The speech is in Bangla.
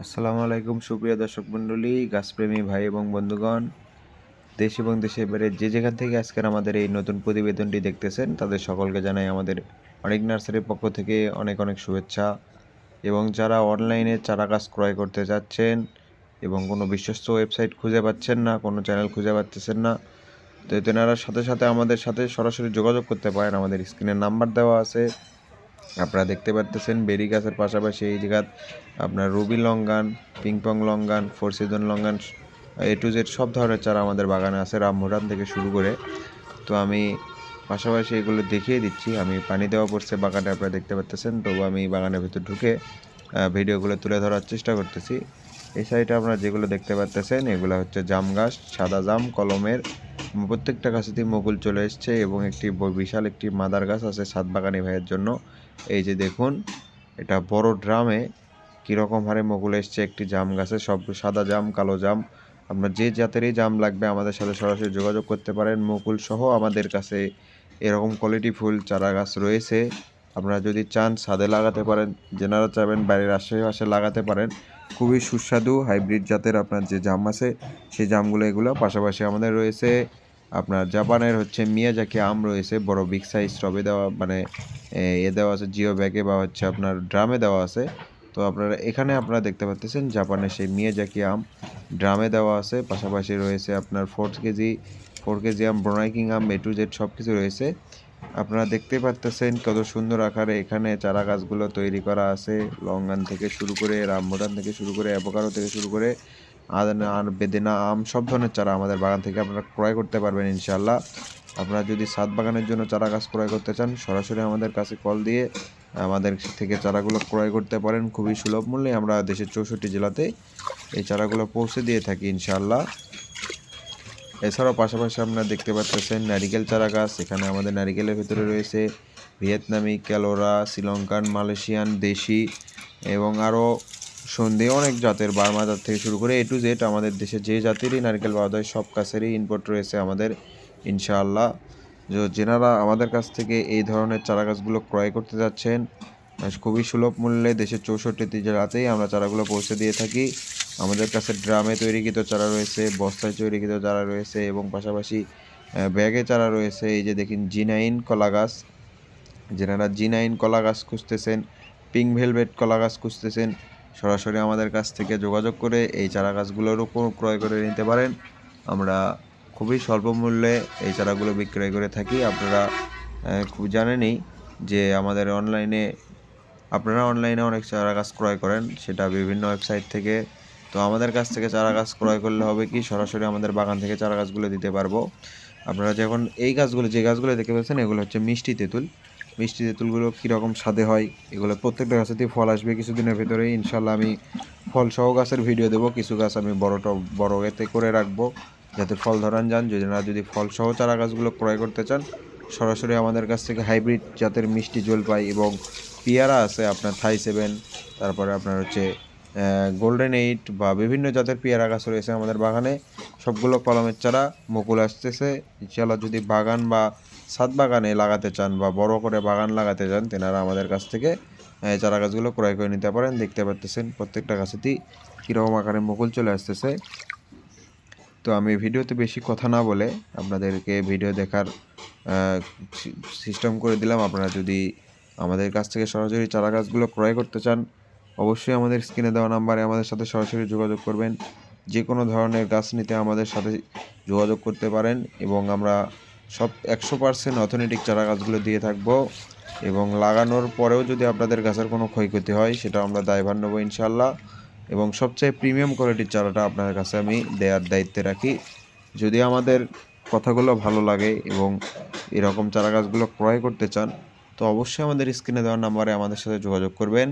আসসালামু আলাইকুম সুপ্রিয় দর্শক মণ্ডলী, গাছপ্রেমী ভাই এবং বন্ধুগণ, দেশ এবং দেশের বাইরে যে যেখান থেকে আজকের আমাদের এই নতুন প্রতিবেদনটি দেখতেছেন তাদের সকলকে জানাই আমাদের অনেক নার্সারির পক্ষ থেকে অনেক অনেক শুভেচ্ছা। এবং যারা অনলাইনে চারা গাছ ক্রয় করতে যাচ্ছেন এবং কোনো বিশ্বস্ত ওয়েবসাইট খুঁজে পাচ্ছেন না, কোনো চ্যানেল খুঁজে পাচ্ছেন না, তো তেনারা সাথে সাথে আমাদের সাথে সরাসরি যোগাযোগ করতে পারেন। আমাদের স্ক্রিনে নাম্বার দেওয়া আছে, আপনারা দেখতে পারতেছেন। বেরি গাছের পাশাপাশি এই জায়গাত আপনার Ruby longan, Pingpong longan, four season longan, A to Z সব ধরনের চারা আমাদের বাগানে আছে, রামভুটান থেকে শুরু করে। তো আমি পাশাপাশি এগুলো দেখিয়ে দিচ্ছি। আমি পানি দেওয়া পড়ছে বাগানে, আপনারা দেখতে পাচ্তেছেন, তবু আমি বাগানের ভিতর ঢুকে ভিডিওগুলো তুলে ধরার চেষ্টা করতেছি। এই সাইডে আপনারা যেগুলো দেখতে পাচ্তেছেন এগুলো হচ্ছে জাম গাছ, সাদা জাম কলমের। প্রত্যেকটা গাছেতেই মুকুল চলে এসছে এবং একটি বিশাল একটি মাদার গাছ আছে ছাদ বাগানি ভাইয়ের জন্য। এই যে দেখুন, এটা বড় ড্রামে কীরকম হারে মুকুল এসছে একটি জাম গাছে। সব সাদা জাম, কালো জাম, আপনার যে জাতেরই জাম লাগবে আমাদের সাথে সরাসরি যোগাযোগ করতে পারেন। মুকুল সহ আমাদের কাছে এরকম কোয়ালিটি ফুল চারা গাছ রয়েছে। আপনারা যদি চান ছাদে লাগাতে পারেন, যেনারা চাবেন বাড়ির আশেপাশে লাগাতে পারেন। খুবই সুস্বাদু হাইব্রিড জাতের আপনার যে জাম আছে সেই জামগুলো এগুলো। পাশাপাশি আমাদের রয়েছে আপনার জাপানের হচ্ছে মিয়াজাকি আম রয়েছে, বড় বিগ সাইজ টবে দেওয়া, মানে দেওয়া আছে জিও ব্যাগে বা হচ্ছে আপনার ড্রামে দেওয়া আছে। তো এখানে আপনারা দেখতে পাচ্ছেন জাপানের সেই মিয়াজাকি আম ড্রামে দেওয়া আছে। পাশাপাশি রয়েছে আপনার 4 কেজি আম, ব্রোনাইকিং আম, A to Z সব কিছু রয়েছে। আপনারা দেখতে পাচ্ছেন কত সুন্দর আকারে এখানে চারা গাছগুলো তৈরি করা আছে। লঙ্গান থেকে শুরু করে, রামবুটান থেকে শুরু করে, অ্যাভোকাডো থেকে শুরু করে, আর বেদেনা আম, সব ধরনের চারা আমাদের বাগান থেকে আপনারা ক্রয় করতে পারবেন ইনশাআল্লাহ। আপনারা যদি ছাদ বাগানের জন্য চারা গাছ ক্রয় করতে চান সরাসরি আমাদের কাছে কল দিয়ে আমাদের থেকে চারাগুলো ক্রয় করতে পারেন। খুবই সুলভ মূল্যে আমরা দেশের 64 জেলাতে এই চারাগুলো পৌঁছে দিয়ে থাকি ইনশাআল্লাহ। এছাড়াও পাশাপাশি আপনারা দেখতে পাচ্ছেন নারিকেল চারা গাছ। এখানে আমাদের নারিকেলের ভিতরে রয়েছে ভিয়েতনামি, ক্যালোরা, শ্রীলঙ্কান, মালয়েশিয়ান, দেশি এবং আরও সন্ধে অনেক জাতের, বার্মা জাত থেকে শুরু করে A to Z আমাদের দেশে যে জাতেরই নারকেল পাওয়া যায় সব গাছেরই ইম্পোর্ট রয়েছে আমাদের ইনশাআল্লাহ। যেনারা আমাদের কাছ থেকে এই ধরনের চারা গাছগুলো ক্রয় করতে যাচ্ছেন খুবই সুলভ মূল্যে দেশের 64টি জেলাতেই আমরা চারাগুলো পৌঁছে দিয়ে থাকি। আমাদের কাছে ড্রামে তৈরিকৃত চারা রয়েছে, বস্তায় তৈরিকৃত চারা রয়েছে এবং পাশাপাশি ব্যাগে চারা রয়েছে। এই যে দেখুন G9 কলা গাছ, যেনারা G9 কলা গাছ খুঁজতেছেন, পিঙ্ক ভেলভেট কলা গাছ খুঁজতেছেন, সরাসরি আমাদের কাছ থেকে যোগাযোগ করে এই চারা গাছগুলোরও ক্রয় করে নিতে পারেন। আমরা খুবই স্বল্প মূল্যে এই চারাগুলো বিক্রয় করে থাকি। আপনারা খুব জানেনই যে আপনারা অনলাইনে অনেক চারা গাছ ক্রয় করেন, সেটা বিভিন্ন ওয়েবসাইট থেকে। তো আমাদের কাছ থেকে চারা গাছ ক্রয় করলে হবে কি, সরাসরি আমাদের বাগান থেকে চারা গাছগুলো দিতে পারবো। আপনারা যখন এই গাছগুলো, যে গাছগুলো দেখতে পাচ্ছেন এগুলো হচ্ছে মিষ্টি তেঁতুল। মিষ্টি তেঁতুলগুলো কীরকম স্বাদে হয়, এগুলো প্রত্যেকটা গাছেতেই ফল আসবে কিছুদিনের ভেতরেই ইনশাল্লাহ। আমি ফল সহ গাছের ভিডিও দেবো। কিছু গাছ আমি বড় এতে করে রাখবো যাতে ফল ধরান যান। যদি ফল সহ চারা গাছগুলো ক্রয় করতে চান সরাসরি আমাদের কাছ থেকে হাইব্রিড জাতের মিষ্টি জলপাই এবং পেয়ারা আছে আপনার থাই 7, তারপরে আপনার হচ্ছে গোল্ডেন 8 বা বিভিন্ন জাতের পেয়ারা গাছ রয়েছে আমাদের বাগানে। সবগুলো কলমের চারা, মুকুল আসতেছে ইনশাআল্লাহ। যদি বাগান বা ছাদ বাগানে লাগাতে চান বা বড় করে বাগান লাগাতে চান তেনারা আমাদের কাছ থেকে চারা গাছগুলো ক্রয় করে নিতে পারেন। দেখতে পাচ্ছেন প্রত্যেকটা গাছেতেই কীরকম আকারে মুকুল চলে আসতেছে। তো আমি ভিডিওতে বেশি কথা না বলে আপনাদেরকে ভিডিও দেখার সিস্টেম করে দিলাম। আপনারা যদি আমাদের কাছ থেকে সরাসরি চারা গাছগুলো ক্রয় করতে চান অবশ্যই আমাদের স্ক্রিনে দেওয়া নাম্বারে আমাদের সাথে সরাসরি যোগাযোগ করবেন। যে কোনো ধরনের গাছ নিতে আমাদের সাথে যোগাযোগ করতে পারেন এবং আমরা 100% অথেন্টিক চারা গাছগুলো দিয়ে থাকবো। এবং লাগানোর পরেও যদি আপনাদের গাছের কোনো ক্ষয়ক্ষতি হয় সেটা আমরা দায়ভার নেবো ইনশাআল্লাহ। এবং সবচেয়ে প্রিমিয়াম কোয়ালিটির চারাটা আপনার কাছে আমি দেওয়ার দায়িত্বে রাখি। যদি আমাদের কথাগুলো ভালো লাগে এবং এরকম চারা গাছগুলো ক্রয় করতে চান তো অবশ্যই আমাদের স্ক্রিনে দেওয়া নাম্বারে আমাদের সাথে যোগাযোগ করবেন।